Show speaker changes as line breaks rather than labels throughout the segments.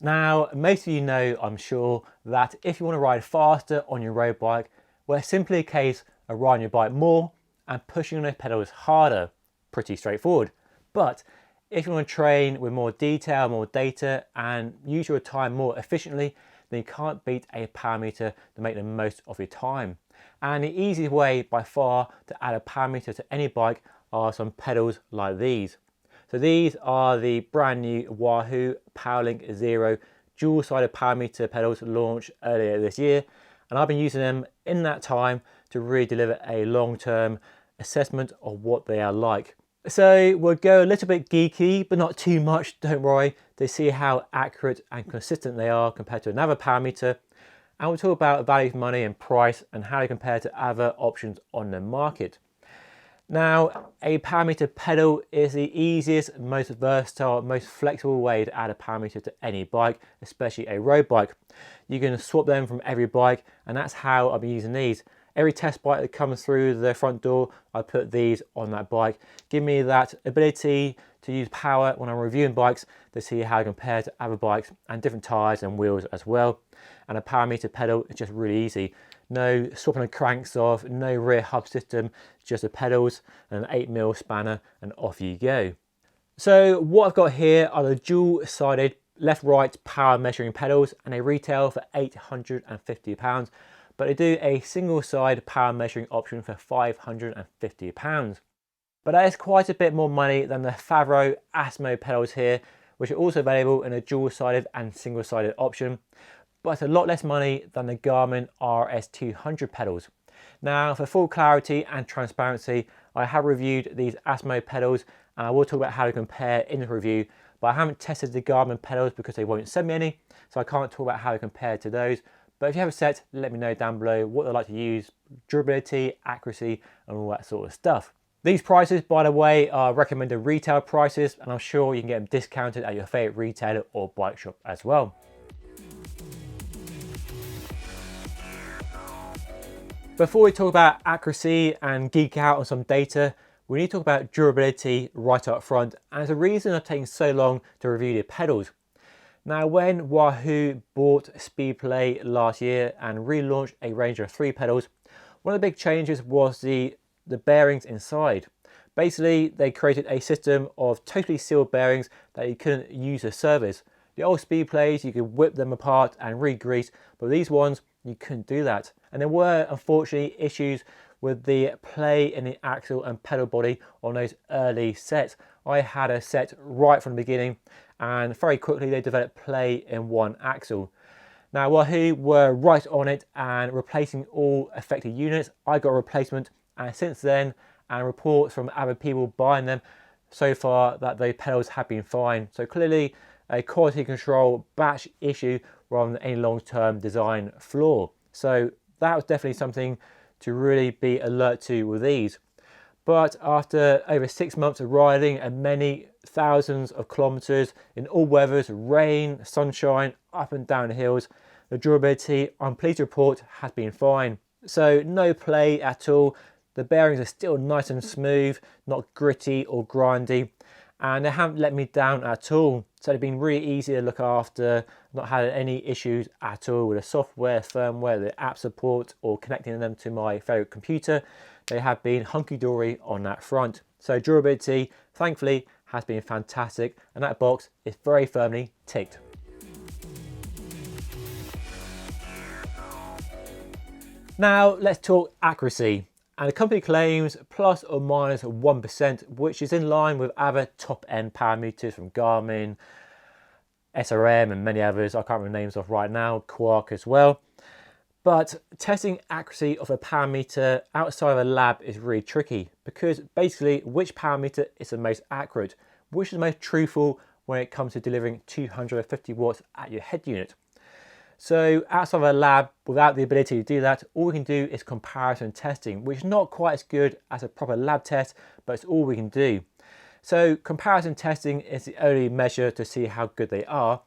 Now, most of you know, I'm sure, that if you want to ride faster on your road bike, well, it's simply a case of riding your bike more and pushing on the pedals harder. Pretty straightforward. But if you want to train with more detail, more data, and use your time more efficiently, then you can't beat a power meter to make the most of your time. And the easiest way by far to add a power meter to any bike are some pedals like these. So these are the brand new Wahoo Powrlink Zero dual-sided power meter pedals launched earlier this year, and I've been using them in that time to really deliver a long-term assessment of what they are like. So we'll go a little bit geeky, but not too much, don't worry, to see how accurate and consistent they are compared to another power meter. And we'll talk about value for money and price and how they compare to other options on the market. Now, a power meter pedal is the easiest, most versatile, most flexible way to add a power meter to any bike, especially a road bike. You can swap them from every bike, and that's how I've been using these. Every test bike that comes through the front door, I put these on that bike. Give me that ability to use power when I'm reviewing bikes to see how I compare to other bikes and different tyres and wheels as well. And a power meter pedal is just really easy. No swapping the cranks off, no rear hub system, just the pedals and an 8mm spanner, and off you go. So what I've got here are the dual-sided left-right power measuring pedals, and they retail for £850, but they do a single-side power measuring option for £550. But that is quite a bit more money than the Powrlink Asmo pedals here, which are also available in a dual-sided and single-sided option, but it's a lot less money than the Garmin RS200 pedals. Now, for full clarity and transparency, I have reviewed these Asmo pedals, and I will talk about how to compare in the review, but I haven't tested the Garmin pedals because they won't send me any, so I can't talk about how to compare to those. But if you have a set, let me know down below what they like to use, durability, accuracy, and all that sort of stuff. These prices, by the way, are recommended retail prices, and I'm sure you can get them discounted at your favourite retailer or bike shop as well. Before we talk about accuracy and geek out on some data, we need to talk about durability right up front, and there's a reason I've taken so long to review the pedals. Now, when Wahoo bought Speedplay last year and relaunched a range of 3 pedals, one of the big changes was the bearings inside. Basically, they created a system of totally sealed bearings that you couldn't use as service. The old Speedplays, you could whip them apart and re-grease, but these ones, you couldn't do that. And there were, unfortunately, issues with the play in the axle and pedal body on those early sets. I had a set right from the beginning, and very quickly they developed play in one axle. Now, Wahoo were right on it and replacing all affected units. I got a replacement, and since then, and reports from other people buying them so far, that the pedals have been fine. So clearly a quality control batch issue rather than any long-term design flaw. So that was definitely something to really be alert to with these. But after over 6 months of riding and many thousands of kilometers in all weathers, rain, sunshine, up and down the hills, the durability, I'm pleased to report, has been fine. So no play at all. The bearings are still nice and smooth, not gritty or grindy, and they haven't let me down at all. So they've been really easy to look after, not had any issues at all with the software, firmware, the app support, or connecting them to my favourite computer. They have been hunky-dory on that front. So durability, thankfully, has been fantastic, and that box is very firmly ticked. Now let's talk accuracy. And the company claims plus or minus 1%, which is in line with other top-end power meters from Garmin, SRM, and many others. I can't remember names off right now, Quark as well. But testing accuracy of a power meter outside of a lab is really tricky, because basically which power meter is the most accurate, which is the most truthful when it comes to delivering 250 watts at your head unit. So outside of a lab, without the ability to do that, all we can do is comparison testing, which is not quite as good as a proper lab test, but it's all we can do. So comparison testing is the only measure to see how good they are.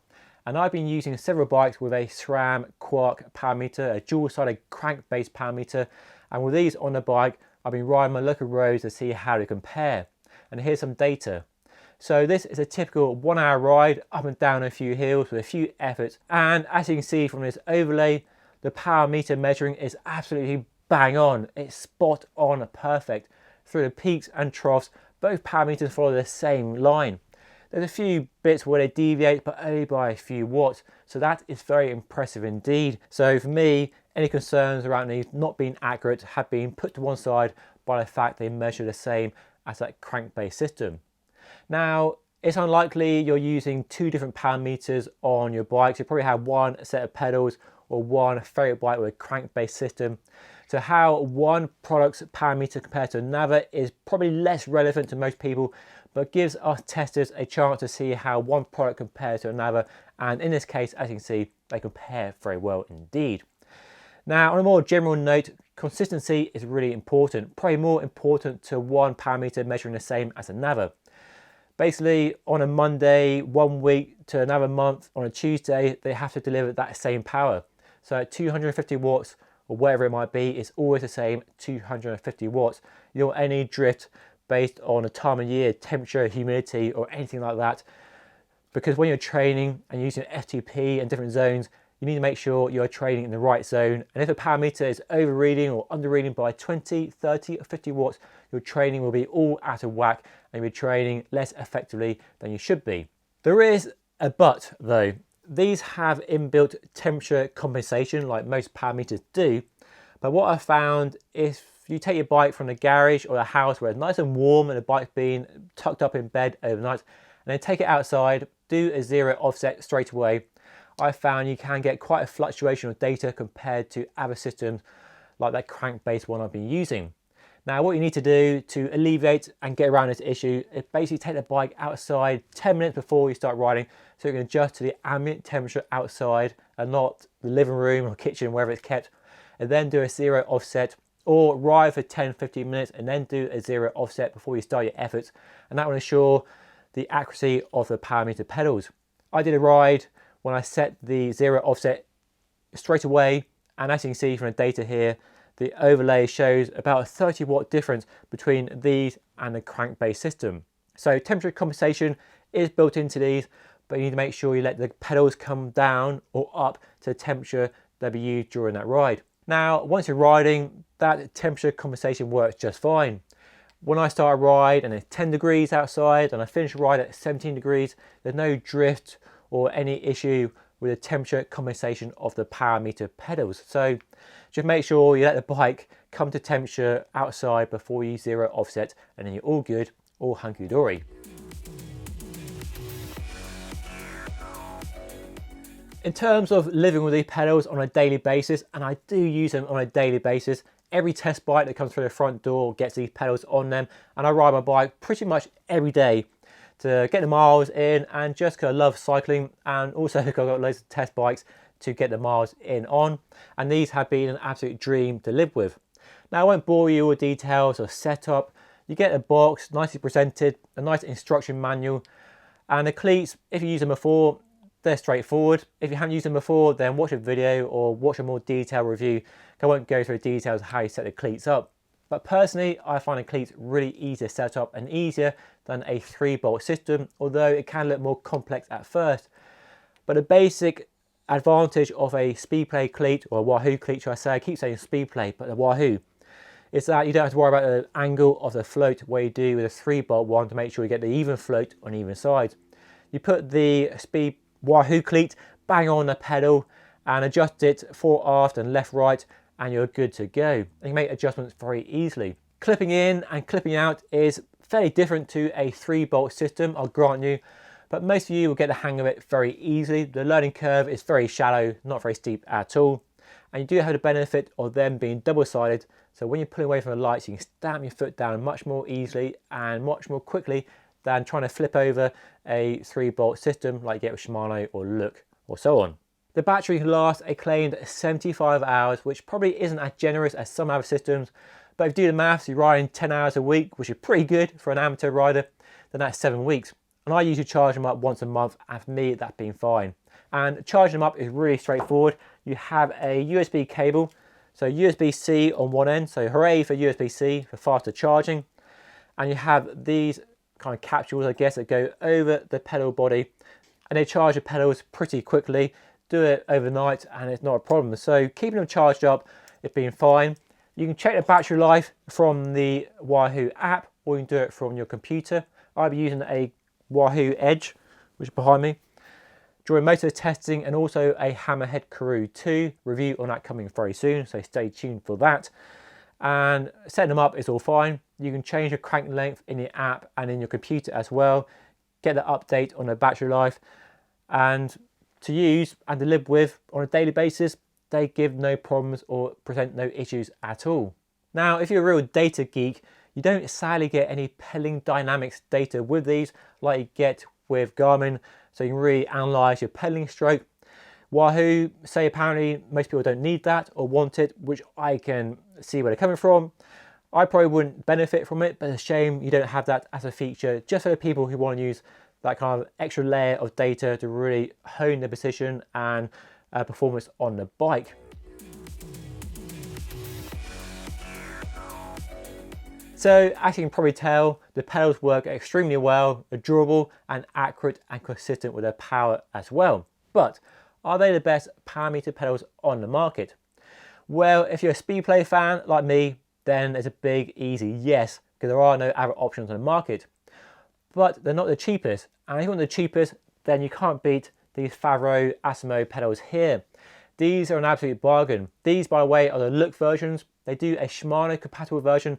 And I've been using several bikes with a SRAM Quark power meter, a dual-sided crank-based power meter. And with these on the bike, I've been riding my local roads to see how they compare. And here's some data. So this is a typical 1 hour ride up and down a few hills with a few efforts. And as you can see from this overlay, the power meter measuring is absolutely bang on. It's spot on perfect. Through the peaks and troughs, both power meters follow the same line. There's a few bits where they deviate, but only by a few watts. So that is very impressive indeed. So for me, any concerns around these not being accurate have been put to one side by the fact they measure the same as that crank-based system. Now, it's unlikely you're using two different power meters on your bikes. You probably have one set of pedals or one ferret bike with a crank-based system. So how one product's power meter compared to another is probably less relevant to most people, but gives us testers a chance to see how one product compares to another. And in this case, as you can see, they compare very well indeed. Now, on a more general note, consistency is really important, probably more important to one power meter measuring the same as another. Basically, on a Monday, 1 week to another month, on a Tuesday, they have to deliver that same power. So at 250 watts or whatever it might be, it's always the same 250 watts. You don't any drift based on a time of year, temperature, humidity, or anything like that. Because when you're training and using FTP and different zones, you need to make sure you're training in the right zone. And if a power meter is overreading or underreading by 20, 30, or 50 watts, your training will be all out of whack and you'll be training less effectively than you should be. There is a but though. These have inbuilt temperature compensation like most power meters do. But what I found is if you take your bike from the garage or the house where it's nice and warm and the bike's been tucked up in bed overnight, and then take it outside, do a zero offset straight away, I found you can get quite a fluctuation of data compared to other systems like that crank-based one I've been using. Now what you need to do to alleviate and get around this issue is basically take the bike outside 10 minutes before you start riding so you can adjust to the ambient temperature outside and not the living room or kitchen, wherever it's kept, and then do a zero offset, or ride for 10-15 minutes and then do a zero offset before you start your efforts, and that will ensure the accuracy of the power meter pedals. I did a ride when I set the zero offset straight away, and as you can see from the data here, the overlay shows about a 30 watt difference between these and the crank-based system. So temperature compensation is built into these, but you need to make sure you let the pedals come down or up to the temperature they'll be used during that ride. Now, once you're riding, that temperature compensation works just fine. When I start a ride and it's 10 degrees outside and I finish a ride at 17 degrees, there's no drift or any issue with the temperature compensation of the power meter pedals. So just make sure you let the bike come to temperature outside before you zero offset, and then you're all good, all hunky-dory. In terms of living with these pedals on a daily basis, and I do use them on a daily basis, every test bike that comes through the front door gets these pedals on them, and I ride my bike pretty much every day to get the miles in, and just because I love cycling, and also I've got loads of test bikes to get the miles in on, and these have been an absolute dream to live with. Now I won't bore you with details of setup. You get a box, nicely presented, a nice instruction manual, and the cleats, if you use them before, they're straightforward. If you haven't used them before, then watch a video or watch a more detailed review. I won't go through the details of how you set the cleats up. But personally, I find the cleats really easy to set up and easier than a 3-bolt system, although it can look more complex at first. But the basic advantage of a Speedplay cleat, or a Wahoo cleat should I say, I keep saying Speedplay, but a Wahoo, is that you don't have to worry about the angle of the float where you do with a 3-bolt one to make sure you get the even float on even sides. You put the Wahoo cleat bang on the pedal and adjust it fore, aft and left, right, and you're good to go. And you make adjustments very easily. Clipping in and clipping out is fairly different to a 3-bolt system, I'll grant you, but most of you will get the hang of it very easily. The learning curve is very shallow, not very steep at all. And you do have the benefit of them being double-sided, so when you're pulling away from the lights, you can stamp your foot down much more easily and much more quickly than trying to flip over a 3-bolt system like you get with Shimano or Look or so on. The battery can last a claimed 75 hours, which probably isn't as generous as some other systems, but if you do the maths, you're riding 10 hours a week, which is pretty good for an amateur rider, then that's 7 weeks. And I usually charge them up once a month, and for me that's been fine. And charging them up is really straightforward. You have a USB cable, so USB-C on one end, so hooray for USB-C for faster charging. And you have these kind of capsules, I guess, that go over the pedal body, and they charge the pedals pretty quickly. Do it overnight and it's not a problem. So keeping them charged up, it's been fine. You can check the battery life from the Wahoo app, or you can do it from your computer. I'll be using a Wahoo Edge, which is behind me, during most of the testing, and also a Hammerhead Karoo 2 review on that coming very soon, so stay tuned for that. And setting them up is all fine. You can change the crank length in the app and in your computer as well, get the update on the battery life, and to use and to live with on a daily basis, they give no problems or present no issues at all. Now, if you're a real data geek, you don't sadly get any pedaling dynamics data with these like you get with Garmin, so you can really analyze your pedaling stroke. Wahoo say apparently most people don't need that or want it, which I can see where they're coming from. I probably wouldn't benefit from it, but it's a shame you don't have that as a feature, just for people who want to use that kind of extra layer of data to really hone the precision and performance on the bike. So as you can probably tell, the pedals work extremely well, are durable and accurate and consistent with their power as well. But are they the best power meter pedals on the market? Well, if you're a Speedplay fan like me, then it's a big easy yes, because there are no other options on the market. But they're not the cheapest, and if you want the cheapest, then you can't beat these Powrlink Asimo pedals here. These are an absolute bargain. These, by the way, are the look versions. They do a Shimano compatible version,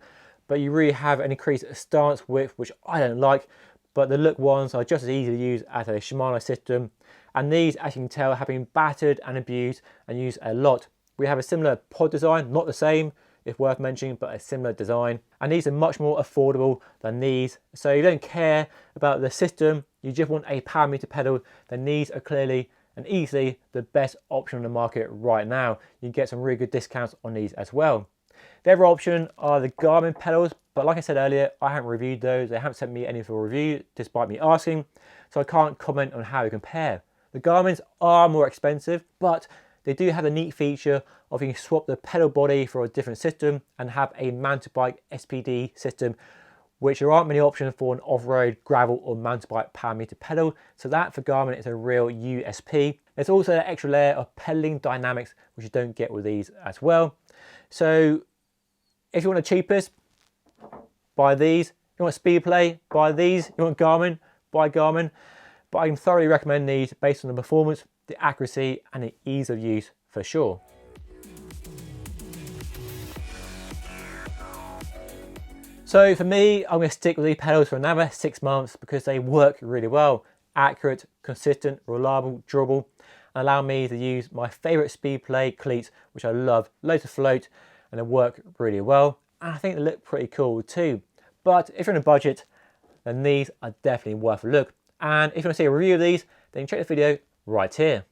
but you really have an increased stance width, which I don't like. But the look ones are just as easy to use as a Shimano system. And these, as you can tell, have been battered and abused and used a lot. We have a similar pod design, not the same, if worth mentioning, but a similar design. And these are much more affordable than these. So you don't care about the system, you just want a power meter pedal, then these are clearly and easily the best option on the market right now. You can get some really good discounts on these as well. The other option are the Garmin pedals, but like I said earlier, I haven't reviewed those. They haven't sent me any for review, despite me asking, so I can't comment on how they compare. The Garmin's are more expensive, but they do have a neat feature of you can swap the pedal body for a different system and have a mountain bike SPD system, which there aren't many options for an off-road, gravel or mountain bike power meter pedal. So that for Garmin is a real USP. There's also an extra layer of pedaling dynamics, which you don't get with these as well. So if you want the cheapest, buy these. If you want Speedplay, buy these. If you want Garmin, buy Garmin. But I can thoroughly recommend these based on the performance, the accuracy and the ease of use for sure. So for me, I'm going to stick with these pedals for another 6 months because they work really well. Accurate, consistent, reliable, durable, and allow me to use my favourite Speedplay cleats, which I love, loads of float, and they work really well. And I think they look pretty cool too. But if you're on a budget, then these are definitely worth a look. And if you want to see a review of these, then check the video right here.